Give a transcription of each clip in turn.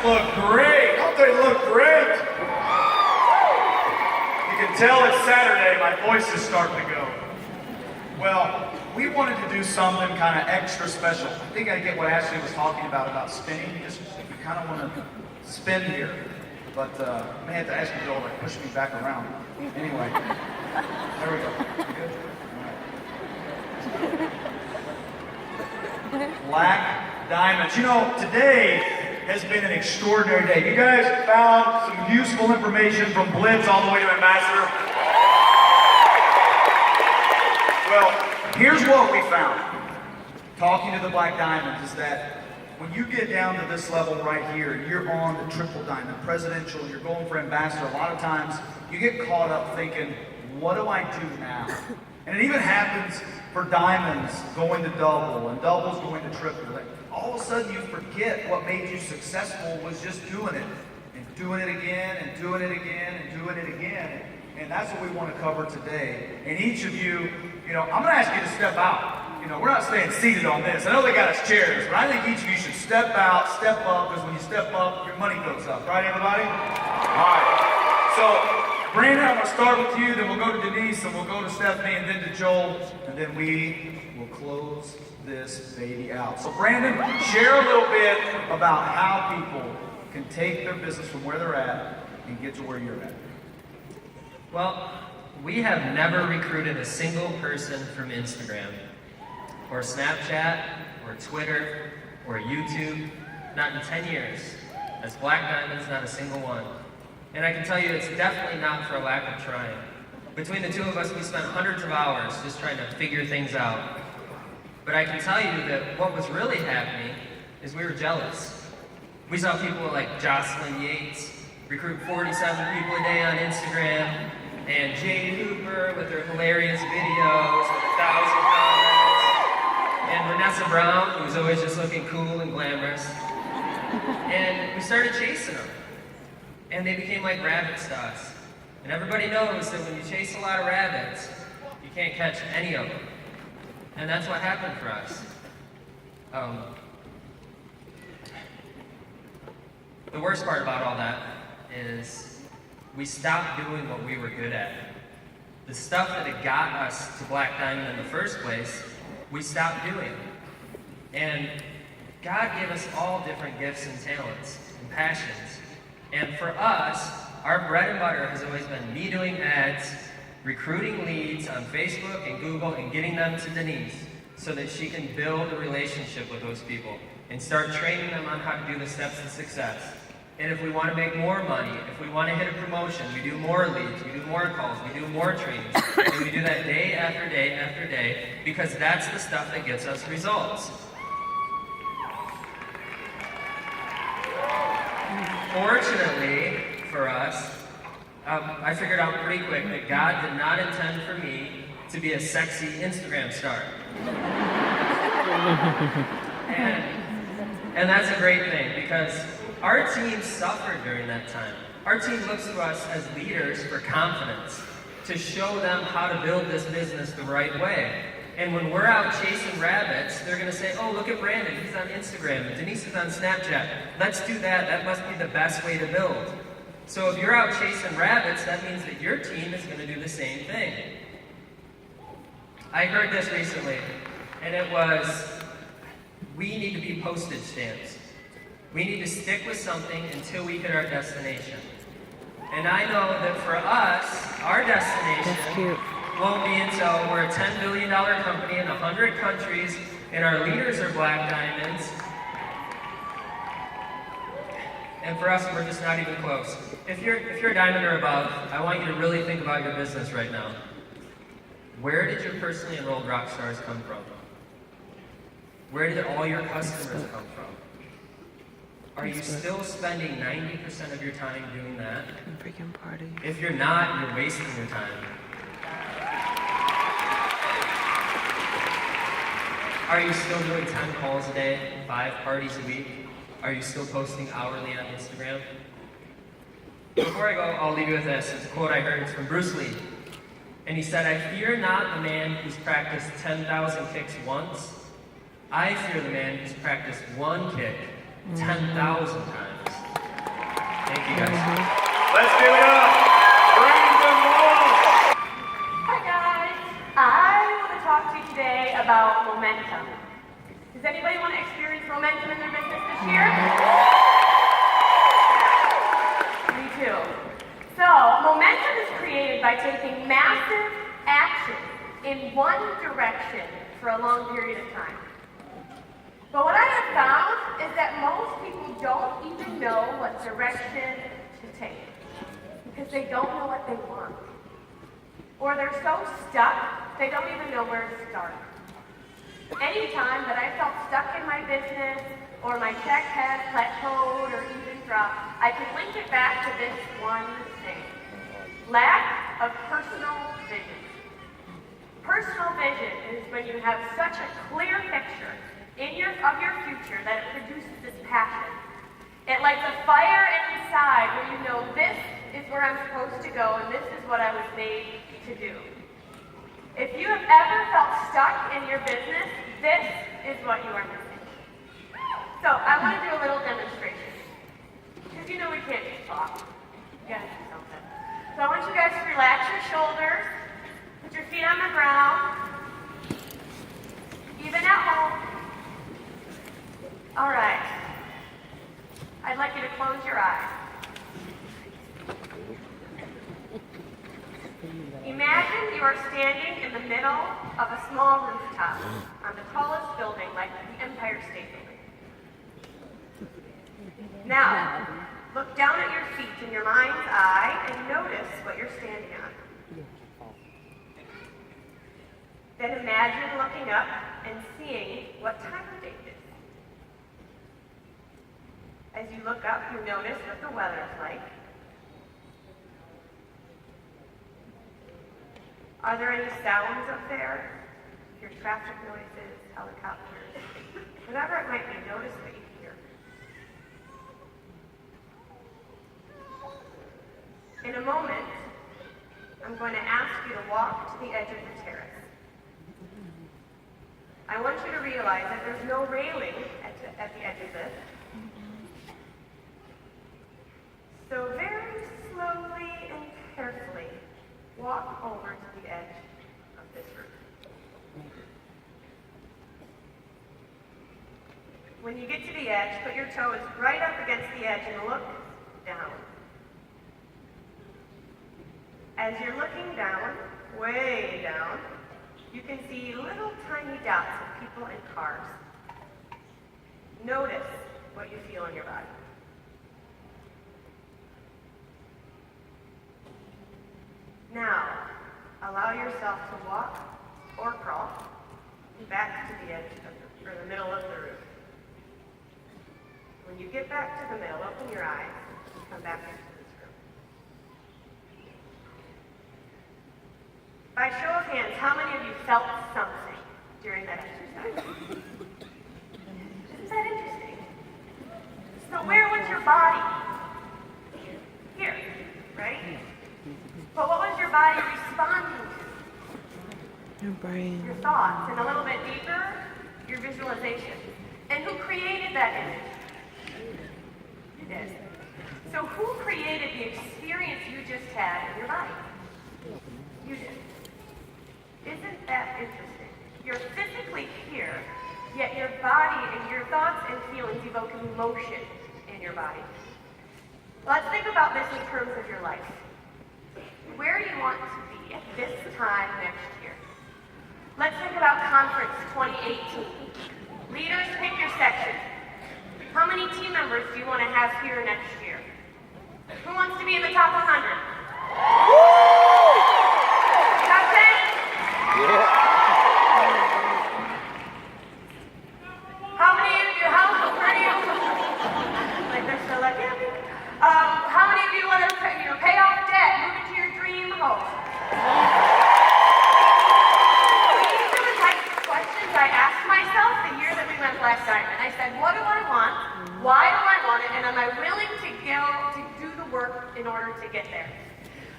Look great. Don't they look great? You can tell it's Saturday, my voice is starting to go. Well, we wanted to do something kind of extra special. I think I get what Ashley was talking about spinning. Just you kind of want to spin here. But I may have to ask you to go like push me back around. Anyway, there we go. Good? All right. Black diamonds. You know, today has been an extraordinary day. You guys found some useful information from Blitz all the way to Ambassador. Well, here's what we found. Talking to the Black Diamonds is that when you get down to this level right here, you're on the triple diamond, presidential, you're going for ambassador, a lot of times you get caught up thinking, what do I do now? And it even happens for diamonds going to double and doubles going to triple. All of a sudden you forget what made you successful was just doing it. And doing it again, and doing it again, and doing it again. And that's what we want to cover today. And each of you, I'm going to ask you to step out. We're not staying seated on this. I know they got us chairs, but I think each of you should step out, step up, because when you step up, your money goes up. Right, everybody? All right. So, Brandon, I'm going to start with you, then we'll go to Denise, and we'll go to Stephanie, and then to Joel, and then we will close this baby out. So, Brandon, share a little bit about how people can take their business from where they're at and get to where you're at. Well, we have never recruited a single person from Instagram, or Snapchat, or Twitter, or YouTube, not in 10 years. As Black Diamonds, not a single one. And I can tell you it's definitely not for a lack of trying. Between the two of us, we spent hundreds of hours just trying to figure things out. But I can tell you that what was really happening is we were jealous. We saw people like Jocelyn Yates recruit 47 people a day on Instagram, and Jade Hooper with her hilarious videos with 1,000 comments, and Vanessa Brown, who was always just looking cool and glamorous. And we started chasing them. And they became like rabbits to us. And everybody knows that when you chase a lot of rabbits, you can't catch any of them. And that's what happened for us. The worst part about all that is we stopped doing what we were good at. The stuff that had got us to Black Diamond in the first place, we stopped doing. And God gave us all different gifts and talents and passions. And for us, our bread and butter has always been me doing ads, recruiting leads on Facebook and Google, and getting them to Denise so that she can build a relationship with those people and start training them on how to do the steps to success. And if we want to make more money, if we want to hit a promotion, we do more leads, we do more calls, we do more trainings, and we do that day after day after day, because that's the stuff that gets us results. Fortunately for us, I figured out pretty quick that God did not intend for me to be a sexy Instagram star. And that's a great thing, because our team suffered during that time. Our team looks to us as leaders for confidence, to show them how to build this business the right way. And when we're out chasing rabbits, they're going to say, oh, look at Brandon, he's on Instagram, and Denise is on Snapchat. Let's do that, that must be the best way to build. So if you're out chasing rabbits, that means that your team is going to do the same thing. I heard this recently, and it was, we need to be postage stamps. We need to stick with something until we hit our destination. And I know that for us, our destination won't be until we're a $10 billion company in 100 countries, and our leaders are Black Diamonds. And for us, we're just not even close. If you're a diamond or above, I want you to really think about your business right now. Where did your personally enrolled rock stars come from? Where did all your customers come from? Are you still spending 90% of your time doing that? If you're not, you're wasting your time. Are you still doing 10 calls a day, 5 parties a week? Are you still posting hourly on Instagram? Before I go, I'll leave you with this. It's a quote I heard. It's from Bruce Lee. And he said, "I fear not the man who's practiced 10,000 kicks once. I fear the man who's practiced one kick 10,000 times." Thank you guys. Let's give it up. Brandon Wall. Hi guys. I want to talk to you today about momentum. Does anybody want to experience momentum in their business this year? Me too. So, momentum is created by taking massive action in one direction for a long period of time. But what I have found is that most people don't even know what direction to take because they don't know what they want. Or they're so stuck, they don't even know where to start. Anytime that I felt stuck in my business or my check had plateaued or even dropped, I can link it back to this one thing: lack of personal vision. Personal vision is when you have such a clear picture of your future that it produces this passion. It lights a fire inside where you know this is where I'm supposed to go and this is what I was made to do. If you have ever felt stuck in your business, this is what you are missing. So I want to do a little demonstration. Because you know we can't just talk. We gotta do something. So I want you guys to relax your shoulders, put your feet on the ground, even at home. All right. I'd like you to close your eyes. Imagine you are standing in the middle of a small rooftop on the tallest building, like the Empire State Building. Now, look down at your feet in your mind's eye and notice what you're standing on. Then imagine looking up and seeing what time of day it is. As you look up, you notice what the weather is like. Are there any sounds up there? Your traffic noises, helicopters, whatever it might be, notice what you hear. In a moment, I'm going to ask you to walk to the edge of the terrace. I want you to realize that there's no railing at the edge of this. So very slowly and carefully, walk over to the edge of this roof. When you get to the edge, put your toes right up against the edge and look down. As you're looking down, way down, you can see little tiny dots of people and cars. Notice what you feel in your body. Now, allow yourself to walk or crawl back to the edge or the middle of the roof. When you get back to the middle, open your eyes and come back into this room. By show of hands, how many of you felt something during that exercise? Isn't that interesting? So where was your body? Here, right? But what was your body responding to? Your brain. Your thoughts. And a little bit deeper, your visualization. And who created that image? You did. So who created the experience you just had in your body? You did. Isn't that interesting? You're physically here, yet your body and your thoughts and feelings evoke emotion in your body. Let's think about this in terms of your life. Where do you want to be at this time next year? Let's think about Conference 2018. Leaders, pick your section. How many team members do you want to have here next year? Who wants to be in the top 100? Top 10? Yeah. How many of you, like they're still like, yeah. How many of you want to pay off debt, move into your dream home? These are the types of questions I ask myself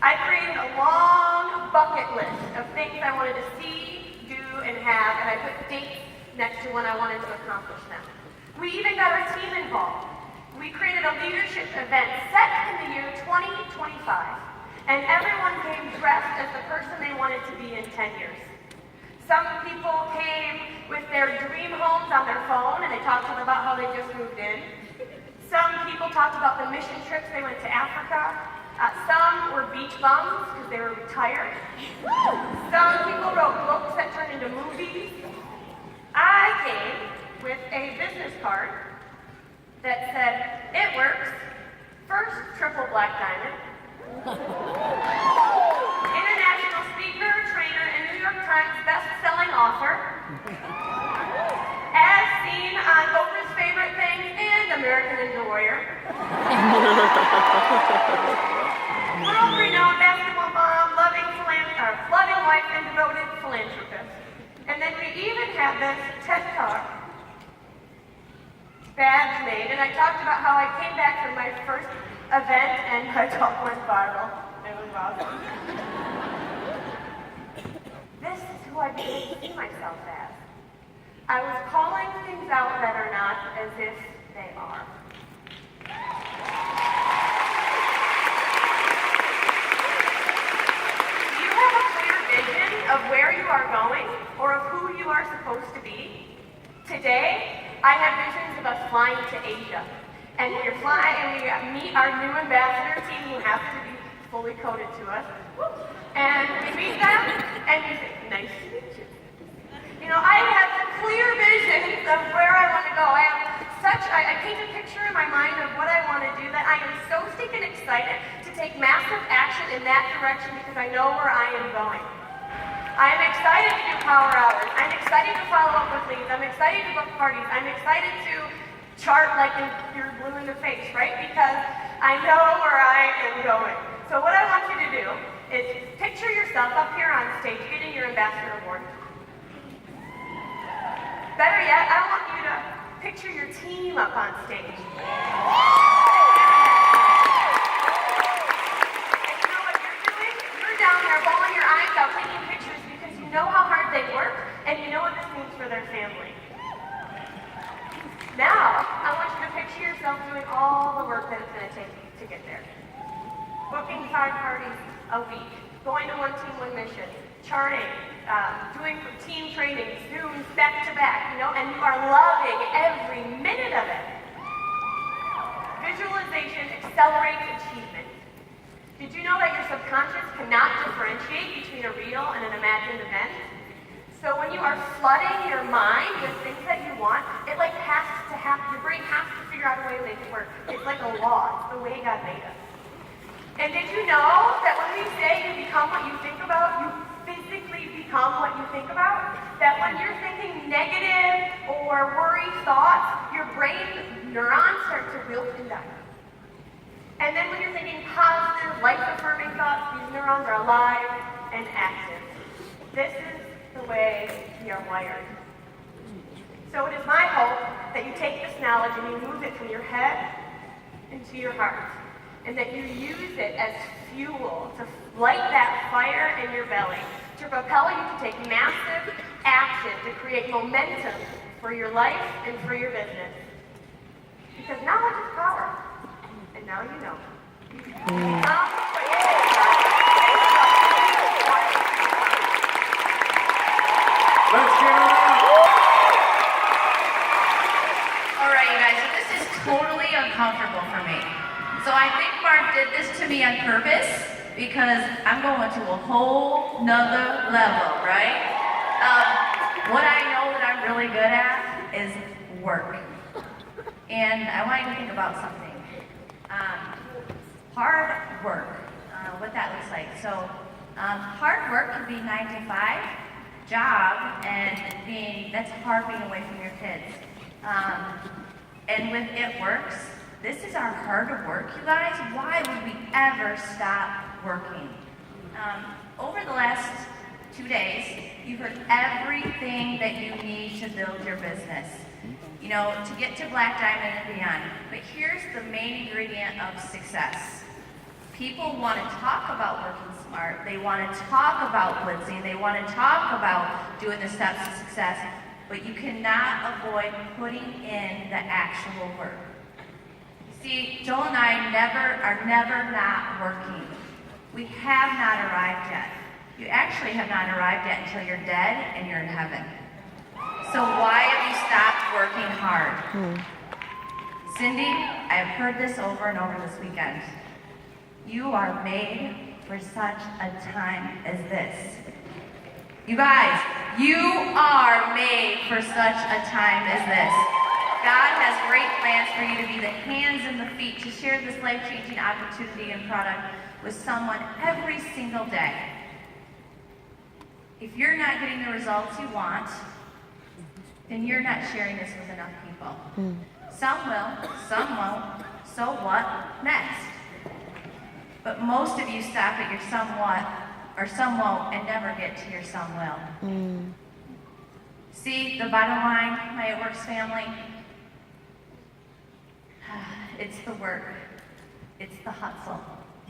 I created a long bucket list of things I wanted to see, do, and have, and I put dates next to when I wanted to accomplish them. We even got our team involved. We created a leadership event set in the year 2025, and everyone came dressed as the person they wanted to be in 10 years. Some people came with their dream homes on their phone, and they talked about how they just moved in. Some people talked about the mission trips they went to Africa. Some were beach bums because they were retired. Some people wrote books that turned into movies. I came with a business card that said, "It works. First triple black diamond. International speaker, trainer, and New York Times best-selling author. As seen on Oprah's Favorite Things and American Ninja Warrior. World-renowned basketball mom, loving wife, and devoted philanthropist." And then we even had this TED Talk badge made, and I talked about how I came back from my first event and my talk went viral. It was awesome. This is who I began to see myself as. I was calling things out that are not as if they are. Do you have a clear vision of where you are going or of who you are supposed to be? Today, I have visions of us flying to Asia. And we meet our new ambassador team who has to be fully coded to us. And we meet them, and we say, "Nice to meet you." You know, I have clear visions of where I want to go. I paint a picture in my mind of what I want to do that I am so stinking excited to take massive action in that direction because I know where I am going. I am excited to do power hours. I'm excited to follow up with leads. I'm excited to book parties. I'm excited to chart like you're blue in the face, right? Because I know where I am going. So what I want you to do is picture yourself up here on stage getting your ambassador award. Better yet, I want you to picture your team up on stage. And you know what you're doing? You're down there bawling your eyes out taking pictures because you know how hard they work and you know what this means for their family. Now, I want you to picture yourself doing all the work that it's going to take to get there. Booking 5 parties a week, going to One Team, One Mission, charting, doing team training, Zooms back to back, you know, and you are loving every minute of it. Visualization accelerates achievement. Did you know that your subconscious cannot differentiate between a real and an imagined event? So when you are flooding your mind with things that you want, it like has to happen. Your brain has to figure out a way to make it work. It's like a law. It's the way God made us. And did you know that when we say you become what you think about, you physically become what you think about? That when you're thinking negative or worry thoughts, your brain neurons start to wilt and die. And then when you're thinking positive, life-affirming thoughts, these neurons are alive and active. This is the way we are wired. So it is my hope that you take this knowledge and you move it from your head into your heart, and that you use it as fuel to light that fire in your belly, to propel you to take massive action to create momentum for your life and for your business. Because knowledge is power, and now you know. Let's get it out. All right, you guys, so this is totally uncomfortable for me. So I think Mark did this to me on purpose because I'm going to a whole nother level, right? What I know that I'm really good at is work. And I want you to think about something. Hard work, what that looks like. So hard work can be 9 to 5 job, and that's hard being away from your kids. And with It Works, this is our heart of work, you guys. Why would we ever stop working? Over the last 2 days, you've heard everything that you need to build your business. You know, to get to Black Diamond and beyond. But here's the main ingredient of success. People want to talk about working smart. They want to talk about blitzing. They want to talk about doing the steps to success. But you cannot avoid putting in the actual work. See, Joel and I are never not working. We have not arrived yet. You actually have not arrived yet until you're dead and you're in heaven. So why have you stopped working hard? Cindy, I have heard this over and over this weekend. You are made for such a time as this. You guys, you are made for such a time as this. God has great plans for you to be the hands and the feet to share this life-changing opportunity and product with someone every single day. If you're not getting the results you want, then you're not sharing this with enough people. Some will, some won't. So what? Next. But most of you stop at your somewhat or some won't and never get to your some will. See, the bottom line, my It Works family, it's the work, it's the hustle,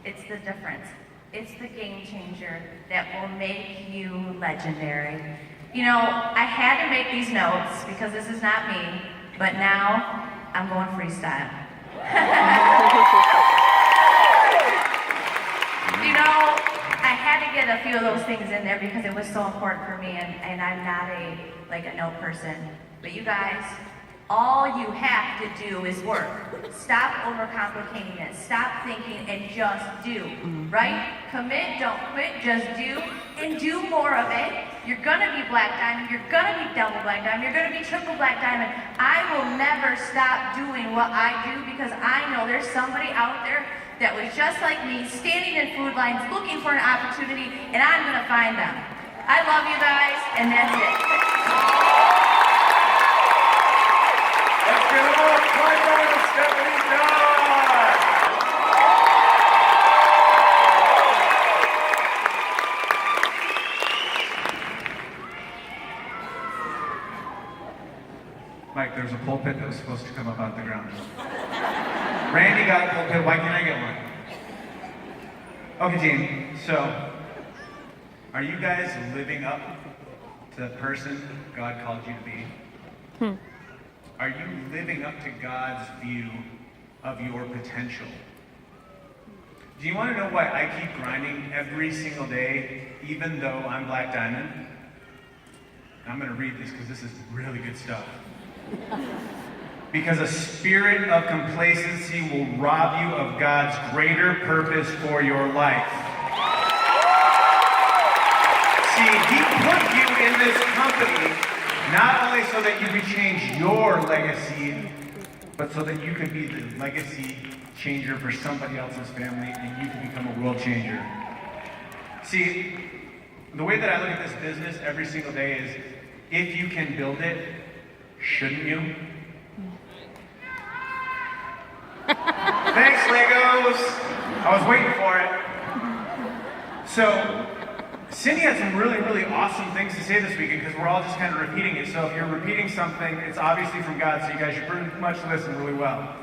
it's the difference, it's the game changer that will make you legendary. You know, I had to make these notes because this is not me, but now I'm going freestyle. You know, I had to get a few of those things in there because it was so important for me, and I'm not a note person. But you guys, all you have to do is work. Stop overcomplicating it. Stop thinking and just do, right? Commit, don't quit, just do, and do more of it. You're gonna be black diamond, you're gonna be double black diamond, you're gonna be triple black diamond. I will never stop doing what I do because I know there's somebody out there that was just like me, standing in food lines, looking for an opportunity, and I'm gonna find them. I love you guys, and that's it. Let's give it up, Michael and Stephanie Dodd. Mike, there's a pulpit that was supposed to come up out of the ground. Randy got a pulpit, why can't I get one? Okay, team, so, are you guys living up to the person God called you to be? Are you living up to God's view of your potential? Do you want to know why I keep grinding every single day, even though I'm Black Diamond? I'm going to read this because this is really good stuff. Because a spirit of complacency will rob you of God's greater purpose for your life. See, He put you in this company not only so that you could change your legacy, but so that you could be the legacy changer for somebody else's family and you can become a world changer. See, the way that I look at this business every single day is, if you can build it, shouldn't you? Thanks, Legos! I was waiting for it. So, Cindy had some really, really awesome things to say this weekend because we're all just kind of repeating it. So if you're repeating something, it's obviously from God, so you guys should pretty much listen really well.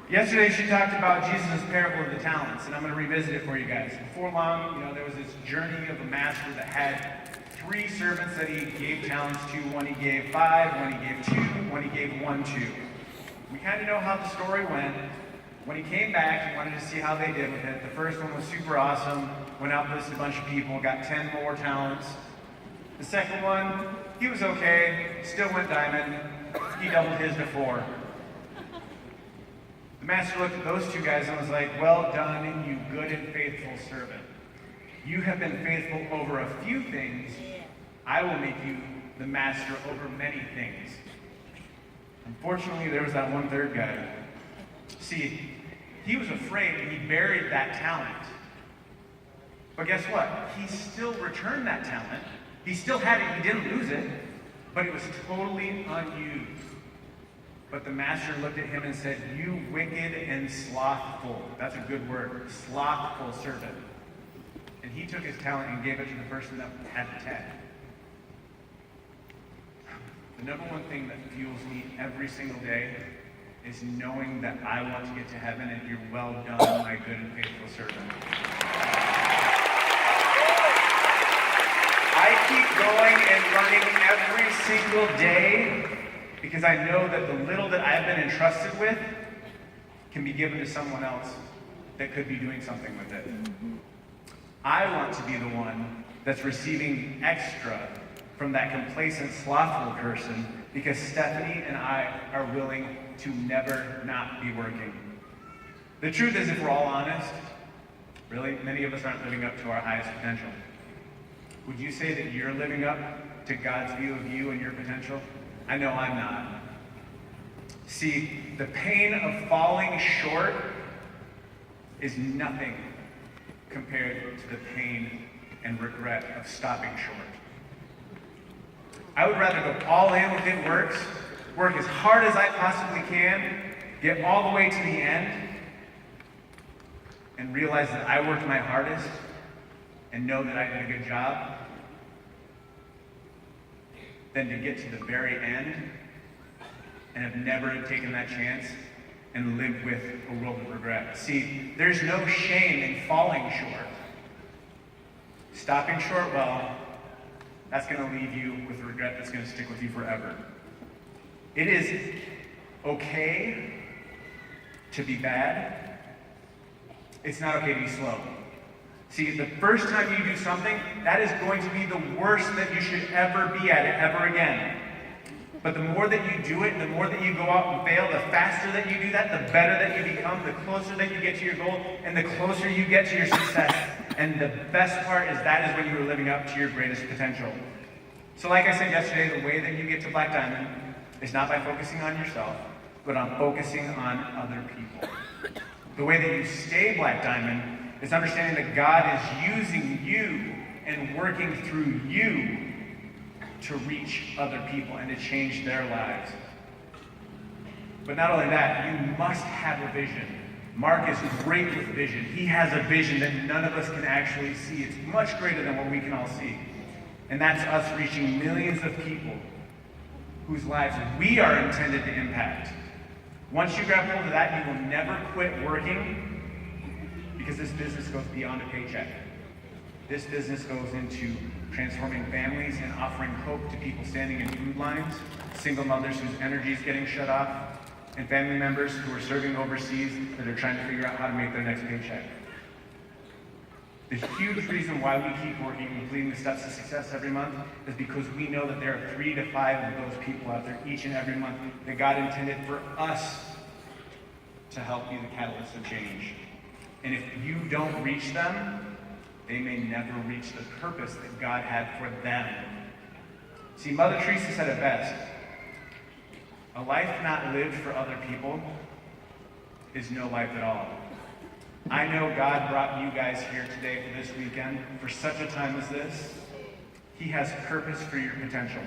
Yesterday she talked about Jesus' parable of the talents, and I'm going to revisit it for you guys. Before long, there was this journey of a master that had 3 servants that he gave talents to. One he gave 5, one he gave 2, one he gave 1 to. We kind of know how the story went. When he came back, he wanted to see how they did with it. The first one was super awesome, went out and listed a bunch of people, got 10 more talents. The second one, he was okay, still went diamond. He doubled his to 4. The master looked at those 2 guys and was like, well done, you good and faithful servant. You have been faithful over a few things. I will make you the master over many things. Unfortunately, there was that 1/3 guy. See, he was afraid and he buried that talent. But guess what? He still returned that talent. He still had it, he didn't lose it, but it was totally unused. But the master looked at him and said, you wicked and slothful, that's a good word, slothful servant. And he took his talent and gave it to the person that had the 10. The number one thing that fuels me every single day is knowing that I want to get to heaven and hear, well done, my good and faithful servant. I keep going and running every single day because I know that the little that I've been entrusted with can be given to someone else that could be doing something with it. I want to be the one that's receiving extra from that complacent, slothful person because Stephanie and I are willing to never not be working. The truth is, if we're all honest, really, many of us aren't living up to our highest potential. Would you say that you're living up to God's view of you and your potential? I know I'm not. See, the pain of falling short is nothing compared to the pain and regret of stopping short. I would rather go all in within work as hard as I possibly can, get all the way to the end, and realize that I worked my hardest and know that I did a good job, than to get to the very end and have never taken that chance and lived with a world of regret. See, there's no shame in falling short. Stopping short, well, that's going to leave you with regret that's going to stick with you forever. It is okay to be bad. It's not okay to be slow. See, the first time you do something, that is going to be the worst that you should ever be at it ever again. But the more that you do it, the more that you go out and fail, the faster that you do that, the better that you become, the closer that you get to your goal, and the closer you get to your success. And the best part is that is when you are living up to your greatest potential. So like I said yesterday, the way that you get to Black Diamond is not by focusing on yourself, but on focusing on other people. The way that you stay Black Diamond is understanding that God is using you and working through you to reach other people and to change their lives. But not only that, you must have a vision. Mark is great with vision. He has a vision that none of us can actually see. It's much greater than what we can all see. And that's us reaching millions of people whose lives we are intended to impact. Once you grab hold of that, you will never quit working, because this business goes beyond a paycheck. This business goes into transforming families and offering hope to people standing in food lines, single mothers whose energy is getting shut off, and family members who are serving overseas that are trying to figure out how to make their next paycheck. The huge reason why we keep working and completing the steps to success every month is because we know that there are 3 to 5 of those people out there each and every month that God intended for us to help be the catalyst of change. And if you don't reach them, they may never reach the purpose that God had for them. See, Mother Teresa said it best. A life not lived for other people is no life at all. I know God brought you guys here today for this weekend for such a time as this. He has purpose for your potential.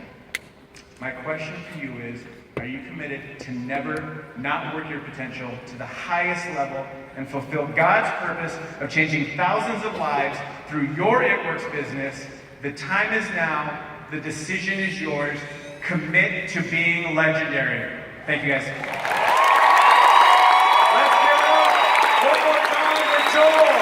My question for you is, are you committed to never not work your potential to the highest level and fulfill God's purpose of changing thousands of lives through your It Works business? The time is now. The decision is yours. Commit to being legendary. Thank you, guys. Let's give it up one more time for Joel.